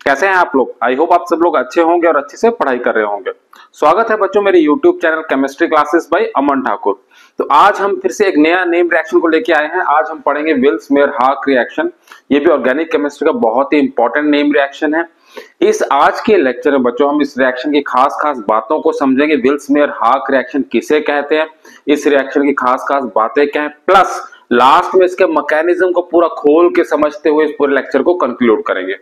कैसे हैं आप लोग। आई होप आप सब लोग अच्छे होंगे और अच्छे से पढ़ाई कर रहे होंगे। स्वागत है बच्चों मेरे YouTube channel chemistry classes by Aman Thakur. तो आज हम फिर से एक नया नेम रिएक्शन को लेके आए हैं। आज हम पढ़ेंगे विल्स-मेयर-हाक रिएक्शन। ये भी ऑर्गेनिक केमिस्ट्री का बहुत ही इंपॉर्टेंट नेम रिएक्शन है। इस आज के लेक्चर में बच्चों हम इस रिएक्शन की खास बातों को समझेंगे। विल्स-मेयर-हाक रिएक्शन किसे कहते हैं, इस रिएक्शन की खास बातें क्या है, प्लस लास्ट में इसके मैकेनिज्म को पूरा खोल के समझते हुए इस पूरे लेक्चर को कंक्लूड करेंगे।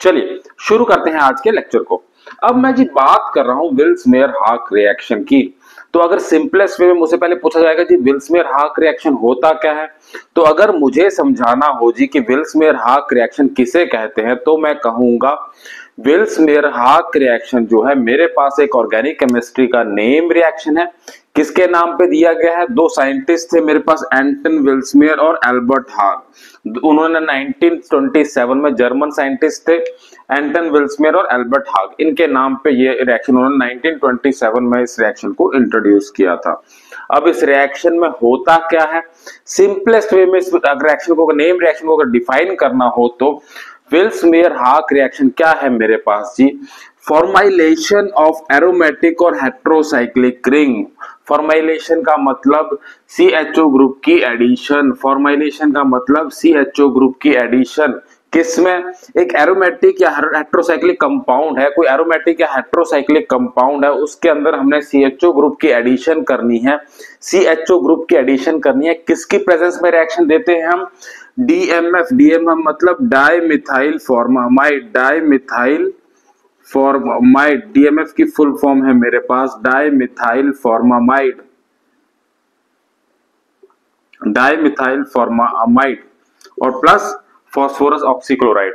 चलिए शुरू करते हैं आज के लेक्चर को। अब मैं जी बात कर रहा हूं विल्स-मेयर-हाक रिएक्शन की। तो अगर सिंपलेस्ट वे में मुझसे पहले पूछा जाएगा जी विल्स-मेयर-हाक रिएक्शन होता क्या है, तो अगर मुझे समझाना हो जी कि विल्स-मेयर-हाक रिएक्शन किसे कहते हैं, तो मैं कहूंगा विल्स-मेयर-हाक रिएक्शन जो है मेरे पास एक ऑर्गेनिक केमिस्ट्री का नेम रिएक्शन है। किसके नाम पे दिया गया है? दो साइंटिस्ट थे मेरे पास, एंटन विल्स-मेयर और एल्बर्ट हाग। उन्होंने 1927 में जर्मन साइंटिस्ट थे एंटन विल्स-मेयर और एल्बर्ट हाग, इनके नाम पे ये रिएक्शन उन्होंने 1927 में इस रिएक्शन को इंट्रोड्यूस किया था। अब इस रिएक्शन में होता क्या है, सिंपलेस्ट वे में इस रिएक्शन को नेम रिएक्शन को अगर डिफाइन करना हो तो विल्स-मेयर-हाक रिएक्शन क्या है मेरे पास जी, फॉर्माइलेशन ऑफ एरोमेटिक और हेट्रोसाइक्लिक रिंग। फॉर्माइलेशन का मतलब CHO ग्रुप की एडिशन, फॉर्माइलेशन का मतलब CHO ग्रुप की एडिशन किसमें, एक एरोमेटिक या हेट्रोसाइक्लिक कंपाउंड है, कोई एरोमेटिक या हेट्रोसाइक्लिक कंपाउंड है, उसके अंदर हमने CHO ग्रुप की एडिशन करनी है। CHO ग्रुप की एडिशन करनी है, किसकी प्रेजेंस में रिएक्शन देते हैं हम, DMF। DMF मतलब dimethyl formamide, dimethyl formamide. DMF की फुल फॉर्म है मेरे पास डाइमिथाइल फॉर्मामाइड, डाइमिथाइल फॉर्मामाइड और प्लस फास्फोरस ऑक्सीक्लोराइड।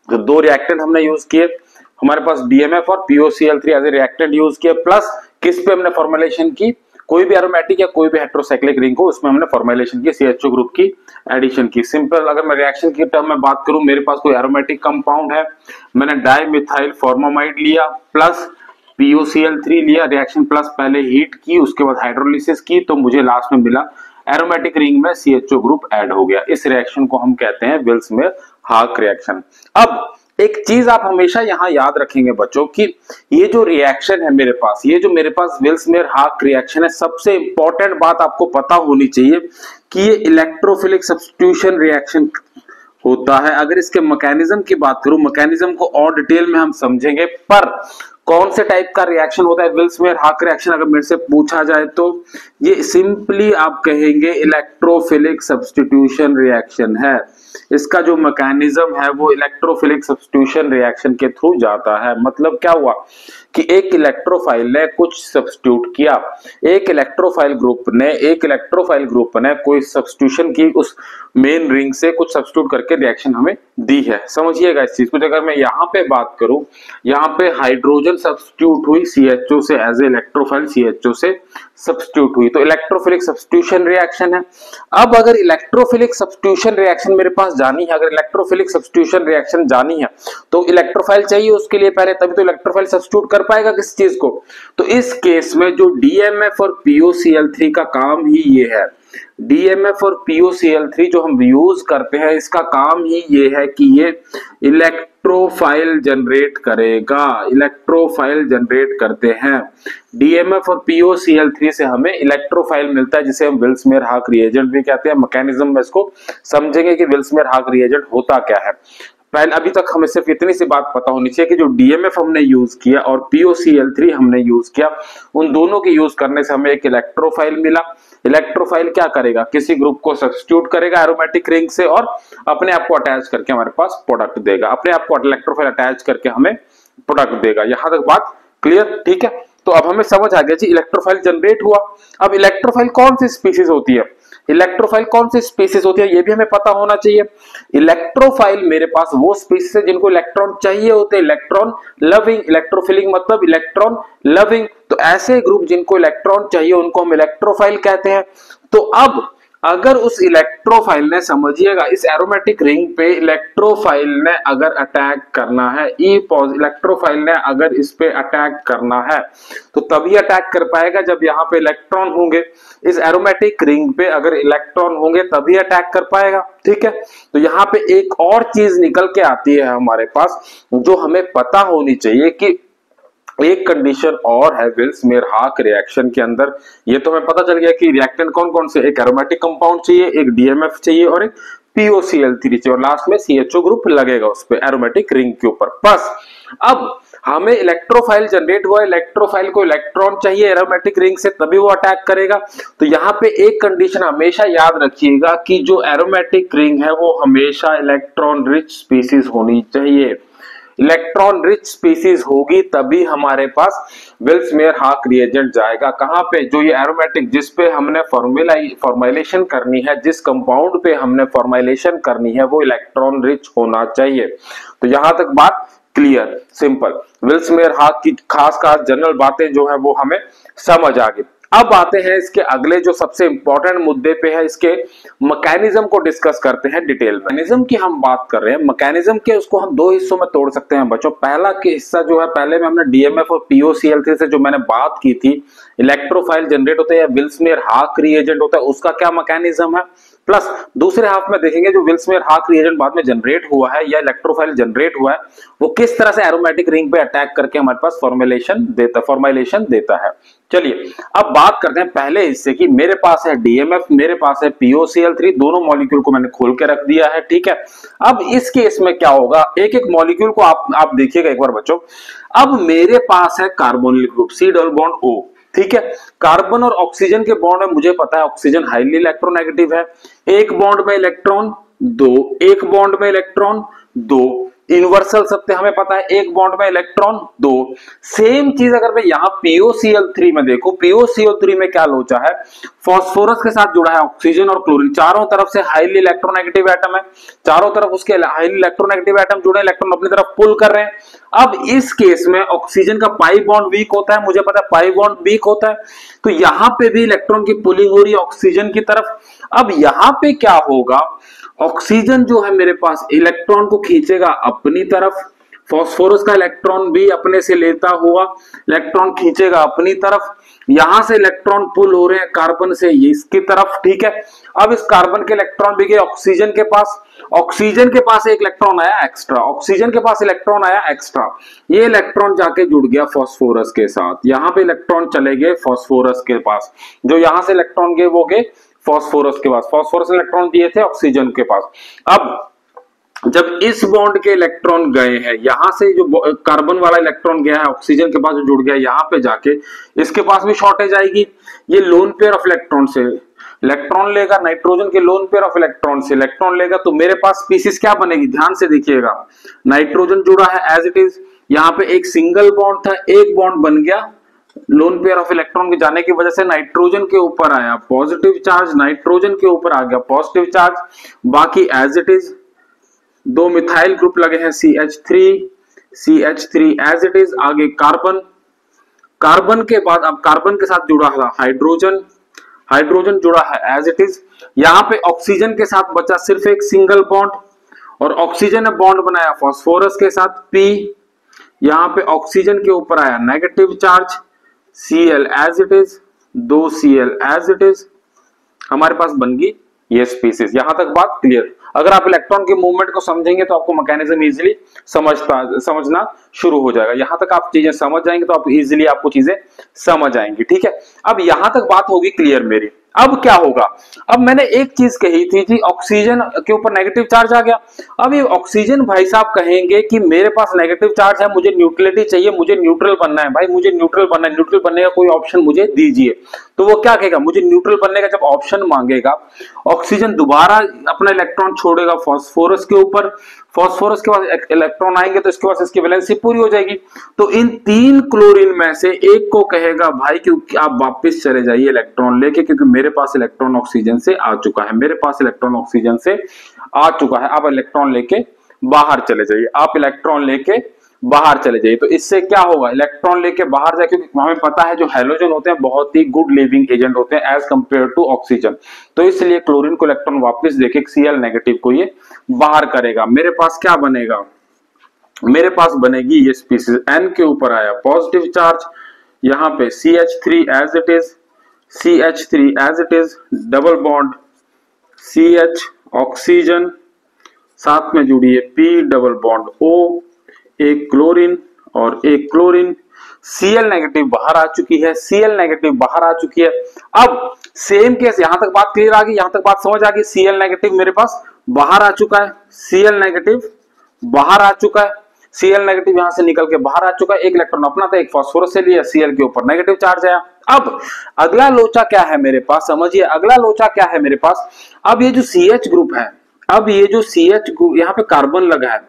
तो दो रिएक्टेंट हमने यूज किए, हमारे पास DMF और POCl3 as a reactant use किया, प्लस किस पे हमने फॉर्मुलेशन की, कोई भी एरोमेटिक या कोई भी हेट्रोसाइक्लिक रिंग को उसमें हमने फॉर्मुलेशन की, CHO ग्रुप की एडिशन की। सिंपल अगर मैं रिएक्शन की टर्म में बात करूं, मेरे पास कोई एरोमेटिक कंपाउंड है, मैंने डाइमिथाइल फॉर्मामाइड लिया प्लस POCl3 लिया, रिएक्शन प्लस पहले हीट की उसके बाद हाइड्रोलिसिस की, तो मुझे लास्ट में मिला एरोमेटिक रिंग में CHO ग्रुप ऐड हो गया। इस रिएक्शन को हम कहते हैं विल्स-मेयर-हाक रिएक्शन। अब एक चीज आप हमेशा यहां याद रखेंगे बच्चों कि ये जो रिएक्शन है मेरे पास, ये जो मेरे पास विल्स-मेयर-हाक रिएक्शन है, सबसे इंपॉर्टेंट बात आपको पता होनी चाहिए कि ये इलेक्ट्रोफिलिक सब्स्टिट्यूशन रिएक्शन होता है। अगर इसके मैकेनिज्म की बात करूं, मैकेनिज्म को और डिटेल में हम समझेंगे, पर कौन से टाइप का रिएक्शन होता है विल्स-मेयर-हाक रिएक्शन अगर मेरे से पूछा जाए तो ये सिंपली आप कहेंगे इलेक्ट्रोफिलिक सब्स्टिट्यूशन रिएक्शन है। इसका जो मैकेनिज्म है वो इलेक्ट्रोफिलिक सब्स्टिट्यूशन रिएक्शन के थ्रू जाता है। मतलब क्या हुआ कि एक इलेक्ट्रोफाइल ने कुछ सब्स्टिट्यूट किया, एक इलेक्ट्रोफाइल ग्रुप ने कोई सब्स्टिट्यूशन की, उस मेन रिंग से कुछ सब्स्टिट्यूट करके रिएक्शन हमें दी है। समझिएगा इस चीज को। अगर मैं यहाँ पे बात करूं, यहाँ पे हाइड्रोजन सब्स्टिट्यूट हुई CHO से, एज ए इलेक्ट्रोफाइल CHO से सब्स्टिट्यूट हुई, तो इलेक्ट्रोफिलिक सब्स्टिट्यूशन रिएक्शन है। अब अगर इलेक्ट्रोफिलिक सब्स्टिट्यूशन रिएक्शन मेरे पास जानी है, अगर इलेक्ट्रोफिलिक सब्स्टिट्यूशन रिएक्शन जानी है तो इलेक्ट्रोफाइल चाहिए उसके लिए पहले, तभी तो इलेक्ट्रोफाइल सब्स्टिट्यूट कर पाएगा किस चीज को। तो इस केस में जो DMF और POCl3 का काम ही ये है, DMF और POCl3 जो हम यूज करते हैं, इसका काम ही ये है कि ये इलेक्ट्रोफाइल जनरेट करेगा, इलेक्ट्रोफाइल जनरेट करते हैं। DMF और POCl3 से हमें इलेक्ट्रोफाइल मिलता है, जिसे हम विल्स-मेयर-हाक रिएजेंट भी कहते हैं। मैकेनिज्म में इसको समझेंगे कि विल्स-मेयर-हाक रिएजेंट होता क्या है। पहले अभी तक हमें सिर्फ इतनी सी बात पता होनी चाहिए कि जो DMF हमने यूज किया और POCl3 हमने यूज किया, उन दोनों के यूज करने से हमें एक इलेक्ट्रोफाइल मिला। इलेक्ट्रोफाइल क्या करेगा, किसी ग्रुप को सब्स्टिट्यूट करेगा एरोमेटिक रिंग से और अपने आप को अटैच करके हमारे पास प्रोडक्ट देगा, अपने आप को इलेक्ट्रोफाइल अटैच करके हमें प्रोडक्ट देगा। यहां तक बात क्लियर? ठीक है। तो अब हमें समझ आ गया जी इलेक्ट्रोफाइल जनरेट हुआ। अब इलेक्ट्रोफाइल कौन सी स्पीसीज होती है, इलेक्ट्रोफाइल कौन सी स्पीसीज होती है ये भी हमें पता होना चाहिए। इलेक्ट्रोफाइल मेरे पास वो स्पीसीज है जिनको इलेक्ट्रॉन चाहिए होते हैं, इलेक्ट्रॉन लविंग। इलेक्ट्रोफिलिक मतलब इलेक्ट्रॉन लविंग। तो ऐसे ग्रुप जिनको इलेक्ट्रॉन चाहिए उनको हम इलेक्ट्रोफाइल कहते हैं। तो अब अगर उस इलेक्ट्रोफाइल ने, समझिएगा, इस एरोमेटिक रिंग पे इलेक्ट्रोफाइल ने अगर अटैक करना है, इलेक्ट्रोफाइल ने अगर इस पे अटैक करना है तो तभी अटैक कर पाएगा जब यहाँ पे इलेक्ट्रॉन होंगे। इस एरोमेटिक रिंग पे अगर इलेक्ट्रॉन होंगे तभी अटैक कर पाएगा, ठीक है। तो यहाँ पे एक और चीज निकल के आती है हमारे पास जो हमें पता होनी चाहिए कि एक कंडीशन और है विल्स-मेयरहॉक रिएक्शन के अंदर। ये तो हमें पता चल गया कि रिएक्टेंट कौन कौन से, एक एरोमेटिक कंपाउंड चाहिए, एक डीएमएफ चाहिए और एक POCl3 चाहिए और लास्ट में CHO ग्रुप लगेगा उस पे एरोमेटिक रिंग के ऊपर। बस अब हमें इलेक्ट्रोफाइल जनरेट हुआ, इलेक्ट्रोफाइल को इलेक्ट्रॉन चाहिए एरोमेटिक रिंग से तभी वो अटैक करेगा। तो यहाँ पे एक कंडीशन हमेशा याद रखिएगा कि जो एरोमेटिक रिंग है वो हमेशा इलेक्ट्रॉन रिच स्पीसीज होनी चाहिए। इलेक्ट्रॉन रिच स्पीसीज होगी तभी हमारे पास विल्स-मेयरहॉक रिएजेंट जाएगा। कहां पे? जो ये एरोमेटिक जिस पे हमने फॉर्मुलेशन करनी है, जिस कंपाउंड पे हमने फॉर्मुलेशन करनी है वो इलेक्ट्रॉन रिच होना चाहिए। तो यहां तक बात क्लियर, सिंपल। विल्स-मेयरहॉक की खास जनरल बातें जो है वो हमें समझ आ गई। अब आते हैं इसके अगले जो सबसे इंपॉर्टेंट मुद्दे पे है, इसके मैकेनिज्म को डिस्कस करते हैं डिटेल में। मैकेनिज्म की हम बात कर रहे हैं, मैकेनिज्म के उसको हम दो हिस्सों में तोड़ सकते हैं बच्चों। पहला के हिस्सा जो है, पहले में हमने डीएमएफ और POCl3 से जो मैंने बात की थी, इलेक्ट्रोफाइल जनरेट होता है या विल्स-मेयरहॉक रिएजेंट होता है, उसका क्या मैकेनिज्म है। प्लस दूसरे हाफ में देखेंगे जो विल्स-मेयरहॉक रिएजेंट बाद में जनरेट हुआ है या इलेक्ट्रोफाइल जनरेट हुआ है वो किस तरह से एरोमेटिक रिंग पे अटैक करके हमारे पास फॉर्मुलेशन देता है। चलिए अब बात करते हैं पहले हिस्से की। मेरे पास है डीएमएफ, मेरे पास है POCl3, दोनों मॉलिक्यूल को मैंने खोल के रख दिया है, ठीक है। अब इस केस में क्या होगा, एक एक मॉलिक्यूल को आप देखिएगा एक बार बच्चों। अब मेरे पास है carbonyl group C double bond O, ठीक है। कार्बन और ऑक्सीजन के बॉन्ड में मुझे पता है ऑक्सीजन हाईली इलेक्ट्रोनेगेटिव है, एक बॉन्ड में इलेक्ट्रॉन दो, एक बॉन्ड में इलेक्ट्रॉन दो, यूनिवर्सल सत्य हमें पता है, एक बॉन्ड में इलेक्ट्रॉन दो। सेम चीज अगर मैं यहाँ POCl3 में देखूं, POCl3 में क्या लोचा है, फास्फोरस के साथ जुड़ा है ऑक्सीजन और क्लोरीन, चारों तरफ से हाईली इलेक्ट्रोनेगेटिव एटम है, चारों तरफ उसके हाईली इलेक्ट्रोनेगेटिव एटम जुड़े, इलेक्ट्रॉन अपनी तरफ पुल कर रहे हैं। अब इस केस में ऑक्सीजन का पाई बॉन्ड वीक होता है, मुझे पता है पाई बॉन्ड वीक होता है, तो यहां पे भी इलेक्ट्रॉन की पुलिंग हो रही है ऑक्सीजन की तरफ। अब यहां पे क्या होगा, ऑक्सीजन जो है मेरे पास इलेक्ट्रॉन को खींचेगा अपनी तरफ, फास्फोरस का इलेक्ट्रॉन भी अपने से लेता हुआ इलेक्ट्रॉन खींचेगा अपनी तरफ, यहां से इलेक्ट्रॉन पुल हो रहे हैं कार्बन से इसकी तरफ, ठीक है। अब इस कार्बन के इलेक्ट्रॉन भी गए ऑक्सीजन के पास, ऑक्सीजन के पास एक इलेक्ट्रॉन आया एक्स्ट्रा, ऑक्सीजन के पास इलेक्ट्रॉन आया एक्स्ट्रा, ये इलेक्ट्रॉन जाके जुड़ गया फास्फोरस के साथ, यहां पे इलेक्ट्रॉन चले गए फास्फोरस के पास, जो यहां से इलेक्ट्रॉन गए वो गए फास्फोरस के पास, फास्फोरस इलेक्ट्रॉन दिए थे ऑक्सीजन के पास। अब जब इस बॉन्ड के इलेक्ट्रॉन गए हैं, यहां से जो कार्बन वाला इलेक्ट्रॉन गया है ऑक्सीजन के पास जो जुड़ गया, यहां पे जाके इसके पास भी शॉर्टेज आएगी। ये लोन पेयर ऑफ इलेक्ट्रॉन से इलेक्ट्रॉन लेगा, नाइट्रोजन के लोन पेयर ऑफ इलेक्ट्रॉन से इलेक्ट्रॉन लेगा, तो मेरे पास स्पीसीज क्या बनेगी, ध्यान से देखिएगा। नाइट्रोजन जुड़ा है एज इट इज, यहाँ पे एक सिंगल बॉन्ड था, एक बॉन्ड बन गया, लोन पेयर ऑफ इलेक्ट्रॉन के जाने की वजह से नाइट्रोजन के ऊपर आया पॉजिटिव चार्ज, नाइट्रोजन के ऊपर आ गया पॉजिटिव चार्ज, बाकी एज इट इज। दो मिथाइल ग्रुप लगे हैं CH3 एज इट इज, आगे कार्बन, कार्बन के बाद अब कार्बन के साथ जुड़ा है हाइड्रोजन, हाइड्रोजन जुड़ा है एज इट इज। यहां पे ऑक्सीजन के साथ बचा सिर्फ एक सिंगल बॉन्ड और ऑक्सीजन ने बॉन्ड बनाया फास्फोरस के साथ P, यहां पे ऑक्सीजन के ऊपर आया negative charge Cl as it is, दो Cl एज इट इज, हमारे पास बन गई ये स्पीसीज। यहां तक बात क्लियर। अगर आप इलेक्ट्रॉन के मूवमेंट को समझेंगे तो आपको मैकेनिज्म इजीली समझना शुरू हो जाएगा। यहां तक आप चीजें समझ जाएंगे तो आप इजीली आपको चीजें समझ आएंगी, ठीक है। अब यहां तक बात होगी क्लियर मेरी। अब क्या होगा, अब मैंने एक चीज कही थी कि ऑक्सीजन के ऊपर नेगेटिव चार्ज आ गया। अब ये ऑक्सीजन भाई साहब कहेंगे कि मेरे पास नेगेटिव चार्ज है, मुझे न्यूट्रलिटी चाहिए, मुझे न्यूट्रल बनना है, भाई मुझे न्यूट्रल बनना है, न्यूट्रल बनने का कोई ऑप्शन मुझे दीजिए। तो वो क्या कहेगा, मुझे न्यूट्रल बनने का जब ऑप्शन मांगेगा, ऑक्सीजन दोबारा अपना इलेक्ट्रॉन छोड़ेगा फास्फोरस के ऊपर, फास्फोरस के पास इलेक्ट्रॉन आएंगे तो इसके पास इसकी वैलेंसी पूरी हो जाएगी। तो इन तीन क्लोरीन में से एक को कहेगा भाई क्योंकि आप वापस चले जाइए इलेक्ट्रॉन लेके, क्योंकि मेरे पास इलेक्ट्रॉन ऑक्सीजन से आ चुका है, मेरे पास इलेक्ट्रॉन ऑक्सीजन से आ चुका है, आप इलेक्ट्रॉन लेके बाहर चले जाइए, आप इलेक्ट्रॉन लेके बाहर चले जाइए। तो इससे क्या होगा, इलेक्ट्रॉन लेके बाहर जाए, क्योंकि हमें पता है जो हैलोजन होते हैं बहुत ही गुड लिविंग एजेंट होते हैं एज कंपेयर टू ऑक्सीजन। तो इसलिए क्लोरीन को इलेक्ट्रॉन वापस देके Cl नेगेटिव को ये बाहर करेगा। मेरे पास क्या बनेगा, मेरे पास बनेगी ये स्पीसीज, N के ऊपर आया पॉजिटिव चार्ज, यहाँ पे CH3 as it is, CH3 as it is, double bond CH oxygen, साथ में जुड़ी है P डबल बॉन्ड O, एक क्लोरीन और एक क्लोरीन, Cl नेगेटिव बाहर आ चुकी है, Cl नेगेटिव बाहर आ चुकी है। अब सेम केस, यहां तक बात क्लियर आ गई, यहां तक बात समझ आ गई। Cl नेगेटिव मेरे पास बाहर आ चुका है, Cl नेगेटिव बाहर आ चुका है, Cl नेगेटिव यहां से निकल के बाहर आ चुका है। एक इलेक्ट्रॉन अपना था, एक फास्फोरस से लिया, Cl के ऊपर नेगेटिव चार्ज आया। अब अगला लोचा क्या है मेरे पास, समझिए अगला लोचा क्या है मेरे पास। अब ये जो CH ग्रुप है, अब ये जो CH ग्रुप यहाँ पे कार्बन लगा है,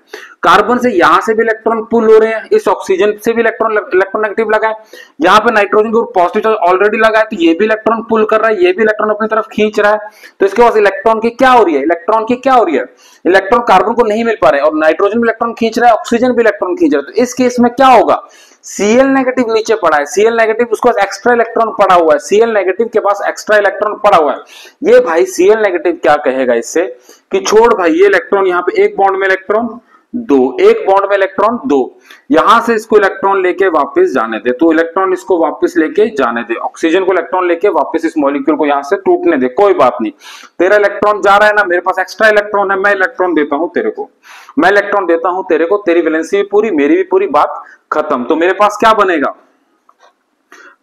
कार्बन से यहां से भी इलेक्ट्रॉन पुल हो रहे हैं, इस ऑक्सीजन से भी इलेक्ट्रॉन नेगेटिव लगा है, यहाँ पे nitrogen group positive charge already लगा है, तो ये भी इलेक्ट्रॉन पुल कर रहा है, ये भी इलेक्ट्रॉन अपनी तरफ खींच रहा है। तो इसके पास इलेक्ट्रॉन की क्या हो रही है, इलेक्ट्रॉन की क्या हो रही है, इलेक्ट्रॉन कार्बन को नहीं मिल पा रहे हैं, और नाइट्रोजन भी इलेक्ट्रॉन खींच रहा है, ऑक्सीजन भी इलेक्ट्रॉन खींच रहा है। तो इस केस में क्या होगा, Cl नेगेटिव नीचे पड़ा है, Cl नेगेटिव उसके पास एक्स्ट्रा इलेक्ट्रॉन पड़ा हुआ है, Cl नेगेटिव के पास एक्स्ट्रा इलेक्ट्रॉन पड़ा हुआ है। ये भाई Cl नेगेटिव क्या कहेगा इससे कि छोड़ भाई ये इलेक्ट्रॉन, यहाँ पे एक बॉन्ड में इलेक्ट्रॉन दो, एक बॉन्ड में इलेक्ट्रॉन दो, यहां से इसको इलेक्ट्रॉन लेके वापस जाने दे। तो इलेक्ट्रॉन इसको वापस लेके जाने दे, ऑक्सीजन को इलेक्ट्रॉन लेके वापस इस मॉलिक्यूल को यहां से टूटने दे, कोई बात नहीं, तेरा इलेक्ट्रॉन जा रहा है ना, मेरे पास एक्स्ट्रा इलेक्ट्रॉन है, मैं इलेक्ट्रॉन देता हूं तेरे को, मैं इलेक्ट्रॉन देता हूं तेरे को, तेरी वैलेंसी भी पूरी, मेरी भी पूरी, बात खत्म। तो मेरे पास क्या बनेगा,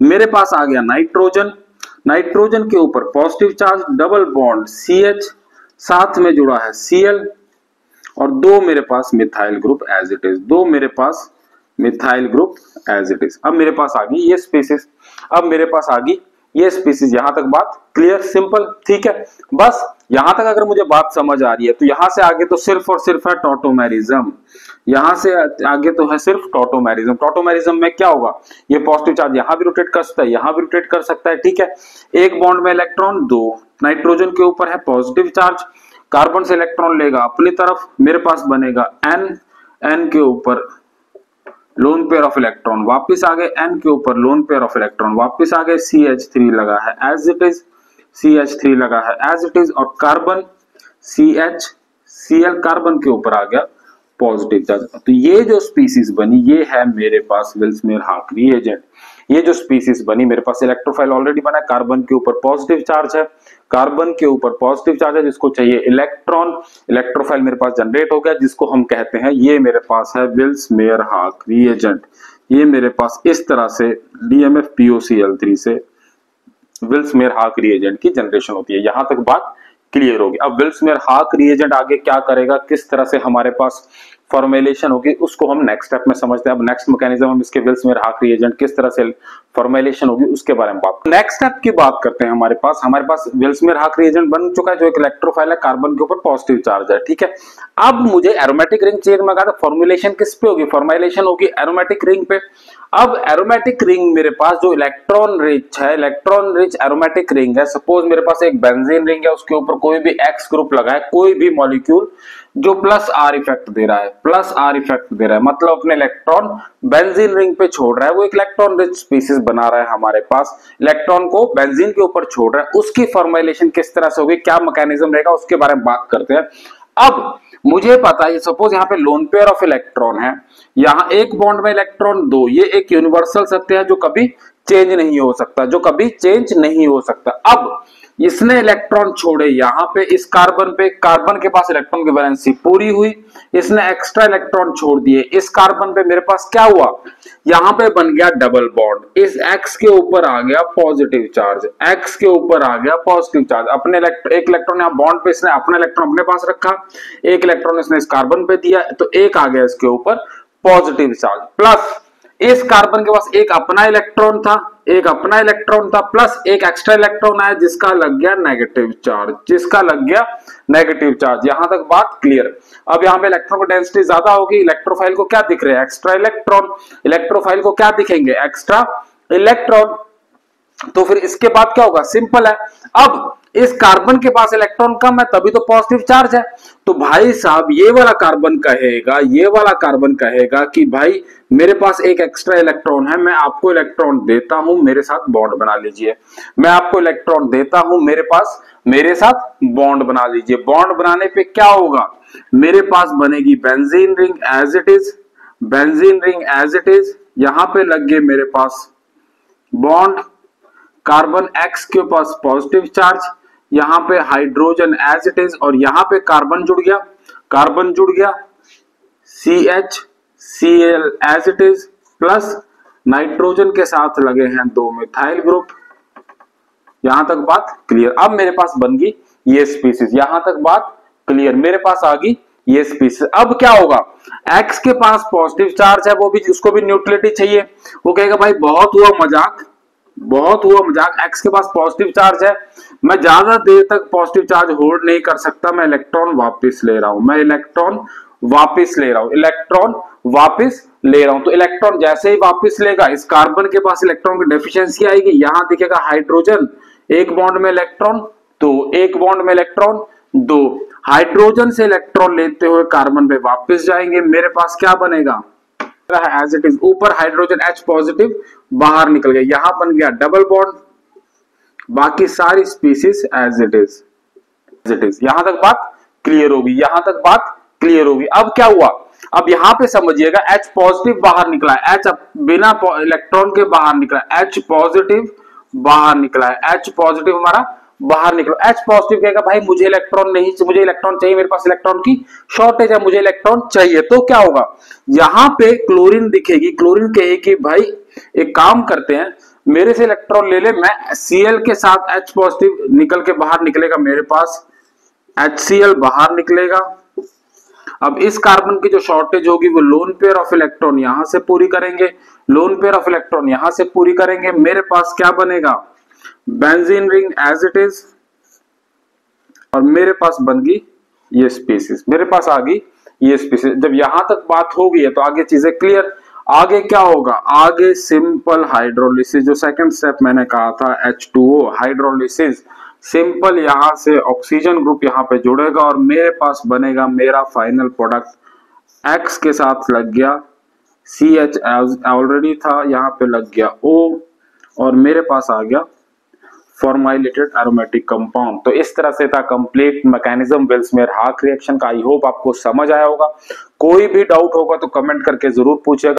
मेरे पास आ गया नाइट्रोजन, नाइट्रोजन के ऊपर positive charge, double bond CH, साथ में जुड़ा है Cl, और दो मेरे पास methyl group as it is, दो मेरे पास methyl group as it is. अब मेरे पास आ गई ये स्पीसीज, अब मेरे पास आ गई ये स्पीसीज। यहां तक बात क्लियर, सिंपल, ठीक है। बस यहां तक अगर मुझे बात समझ आ रही है, तो यहां से आगे तो सिर्फ और सिर्फ है टॉटोमेरिज्म, यहां से आगे तो है सिर्फ टॉटोमेरिज्म। टॉटोमेरिज्म में क्या होगा, ये पॉजिटिव चार्ज यहां भी रोटेट कर सकता है, यहां भी रोटेट कर सकता है, ठीक है। एक बॉन्ड में इलेक्ट्रॉन दो, नाइट्रोजन के ऊपर है पॉजिटिव चार्ज, कार्बन से इलेक्ट्रॉन लेगा अपनी तरफ, मेरे पास बनेगा N, N के ऊपर लोन पेयर ऑफ इलेक्ट्रॉन वापस आ गए, N के ऊपर लोन पेयर ऑफ इलेक्ट्रॉन वापस आ गए, CH3 लगा है एज इट इज, CH3 लगा है एज इट इज, और कार्बन CH, Cl कार्बन के ऊपर आ गया पॉजिटिव चार्ज। तो ये जो स्पीसीज बनी, ये है मेरे पास विल्समेयर-हार्क रिएजेंट। ये जो स्पीसीज बनी, मेरे पास इलेक्ट्रोफाइल ऑलरेडी बना है, कार्बन के ऊपर पॉजिटिव चार्ज है, कार्बन के ऊपर पॉजिटिव चार्ज है, जिसको चाहिए इलेक्ट्रॉन, इलेक्ट्रोफाइल मेरे पास जनरेट हो गया, जिसको हम कहते हैं, ये मेरे पास है विल्समेयर-हार्क रिएजेंट। ये मेरे पास इस तरह से DMF-POCl3 से विल्समेयर-हार्क रिएजेंट की जनरेशन होती है। यहां तक बात क्लियर होगी। अब विल्समेयर-हार्क रिएजेंट आगे क्या करेगा, किस तरह से हमारे पास फॉर्मुलेशन होगी, उसको हम नेक्स्ट स्टेप में समझते हैं। अब नेक्स्ट मैकेनिज्म हम इसके विल्समेयर-हार्क रिएजेंट किस तरह से फॉर्मुलेशन होगी उसके बारे में बात, नेक्स्ट स्टेप की बात करते हैं। हमारे पास विल्समेयर-हार्क रिएजेंट बन चुका है, जो एक इलेक्ट्रोफाइल है, कार्बन के ऊपर पॉजिटिव चार्ज है, ठीक है। अब मुझे एरोमेटिक रिंग चाहिए, मैं कहा था फॉर्मुलेशन किस पे होगी, फॉर्मुलेशन होगी एरोमेटिक रिंग पे। अब एरोमेटिक रिंग मेरे पास जो इलेक्ट्रॉन रिच है, इलेक्ट्रॉन रिच एरोमेटिक रिंग है, सपोज मेरे पास एक बेंजीन रिंग है, उसके ऊपर कोई भी X ग्रुप लगा है, कोई भी मॉलिक्यूल जो प्लस R इफेक्ट दे रहा है, प्लस R इफेक्ट दे रहा है, मतलब अपने इलेक्ट्रॉन बेंजीन रिंग पे छोड़ रहा है, वो एक इलेक्ट्रॉन रिच स्पीसीज बना रहा है हमारे पास, इलेक्ट्रॉन को बेंजीन के ऊपर छोड़ रहा है, उसकी फॉर्मुलेशन किस तरह से होगी, क्या मैकेनिज्म रहेगा, उसके बारे में बात करते हैं। अब मुझे पता है, सपोज यहाँ पे लोन पेयर ऑफ इलेक्ट्रॉन है, यहाँ एक बॉन्ड में इलेक्ट्रॉन दो, ये एक यूनिवर्सल सत्य है जो कभी चेंज नहीं हो सकता, जो कभी चेंज नहीं हो सकता। अब इसने इलेक्ट्रॉन छोड़े यहाँ पे इस कार्बन पे, कार्बन के पास इलेक्ट्रॉन की वैलेंसी पूरी हुई, इसने एक्स्ट्रा इलेक्ट्रॉन छोड़ दिए इस कार्बन पे, मेरे पास क्या हुआ, यहाँ पे बन गया डबल बॉन्ड, इस X के ऊपर आ गया पॉजिटिव चार्ज, X के ऊपर आ गया पॉजिटिव चार्ज, अपने एक इलेक्ट्रॉन यहाँ बॉन्ड पे इसने अपना इलेक्ट्रॉन अपने पास रखा, एक इलेक्ट्रॉन इसने इस कार्बन पे दिया, तो एक आ गया इसके ऊपर पॉजिटिव चार्ज, प्लस इस कार्बन के पास एक अपना इलेक्ट्रॉन था, एक अपना इलेक्ट्रॉन था, प्लस एक एक्स्ट्रा इलेक्ट्रॉन आया जिसका लग गया नेगेटिव चार्ज, जिसका लग गया नेगेटिव चार्ज। यहां तक बात क्लियर। अब यहां पे इलेक्ट्रॉन की डेंसिटी ज्यादा होगी, इलेक्ट्रोफाइल को क्या दिख रहे हैं, एक्स्ट्रा इलेक्ट्रॉन, इलेक्ट्रोफाइल को क्या दिखेंगे, एक्स्ट्रा इलेक्ट्रॉन। तो फिर इसके बाद क्या होगा, सिंपल है। अब इस कार्बन के पास इलेक्ट्रॉन कम है तभी तो पॉजिटिव चार्ज है। तो भाई साहब ये वाला कार्बन कहेगा कि भाई मेरे पास एक एक्स्ट्रा इलेक्ट्रॉन है, मैं आपको इलेक्ट्रॉन देता हूं, मेरे साथ बॉन्ड बना लीजिए। मैं आपको इलेक्ट्रॉन देता हूं, मेरे साथ बॉन्ड बना लीजिए। बॉन्ड बनाने पे क्या होगा, मेरे पास बनेगी benzene ring as it is, benzene ring as it is. यहां पे लग गए मेरे पास बॉन्ड, कार्बन एक्स के पास पॉजिटिव चार्ज, यहां पे हाइड्रोजन एज इट इज, और यहां पे कार्बन जुड़ गया CH Cl as it is, plus nitrogen के साथ लगे हैं 2 मिथाइल ग्रुप। यहां तक बात क्लियर। अब मेरे पास बन गई ये स्पीसीज, यहां तक बात क्लियर, मेरे पास आ गई ये स्पीसीज। अब क्या होगा, एक्स के पास पॉजिटिव चार्ज है, वो भी उसको भी न्यूट्रलिटी चाहिए। वो कहेगा भाई बहुत हुआ मजाक, एक्स के पास पॉजिटिव चार्ज है, मैं ज्यादा देर तक पॉजिटिव चार्ज होल्ड नहीं कर सकता, मैं इलेक्ट्रॉन वापस ले रहा हूं, इलेक्ट्रॉन वापस ले रहा हूं। तो इलेक्ट्रॉन जैसे ही वापस लेगा, इस कार्बन के पास इलेक्ट्रॉन की डेफिशिएंसी आएगी। यहां दिखेगा हाइड्रोजन, एक बॉन्ड में इलेक्ट्रॉन, तो एक बॉन्ड में इलेक्ट्रॉन, 2 हाइड्रोजन से इलेक्ट्रॉन लेते हुए कार्बन पे वापस जाएंगे। मेरे पास क्या बनेगा, एज इट इज, ऊपर हाइड्रोजन H पॉजिटिव बाहर निकल गया, यहां बन गया डबल बॉन्ड, बाकी सारी स्पीसीज एज इट इज। यहां तक बात क्लियर होगी, अब क्या हुआ, अब यहां पे समझिएगा H पॉजिटिव बाहर निकला है, H बिना इलेक्ट्रॉन के बाहर निकला, H पॉजिटिव बाहर निकला है, H पॉजिटिव हमारा बाहर निकलो। H पॉजिटिव कहेगा भाई मुझे इलेक्ट्रॉन नहीं, मुझे इलेक्ट्रॉन चाहिए, मेरे पास इलेक्ट्रॉन की शॉर्टेज है, मुझे इलेक्ट्रॉन चाहिए। तो क्या होगा, यहां पे क्लोरीन दिखेगी, क्लोरीन कहेगी भाई एक काम करते हैं, मेरे से इलेक्ट्रॉन ले ले, मैं Cl के साथ H पॉजिटिव निकल के बाहर निकलेगा, मेरे पास HCl बाहर निकलेगा। अब इस कार्बन की जो शॉर्टेज होगी वो लोन पेयर ऑफ इलेक्ट्रॉन यहां से पूरी करेंगे, मेरे पास क्या बनेगा, benzene ring as it is, और मेरे पास बन गई ये स्पीसीज, मेरे पास आ गई ये स्पीसीज। जब यहां तक बात हो गई है तो आगे चीजें क्लियर। आगे क्या होगा, आगे सिंपल हाइड्रोलिसिस, जो सेकंड स्टेप मैंने कहा था H2O हाइड्रोलिसिस, सिंपल यहां से ऑक्सीजन ग्रुप यहां पे जुड़ेगा और मेरे पास बनेगा मेरा फाइनल प्रोडक्ट। X के साथ लग गया CH ऑलरेडी था, यहां पे लग गया O, और मेरे पास आ गया फॉर्माइलेटेड एरोमेटिक कंपाउंड। तो इस तरह से था कंप्लीट मैकेनिज्म वेल्स-मेयर-हार्क रिएक्शन का। आई होप आपको समझ आया होगा। कोई भी डाउट होगा तो कमेंट करके जरूर पूछिएगा।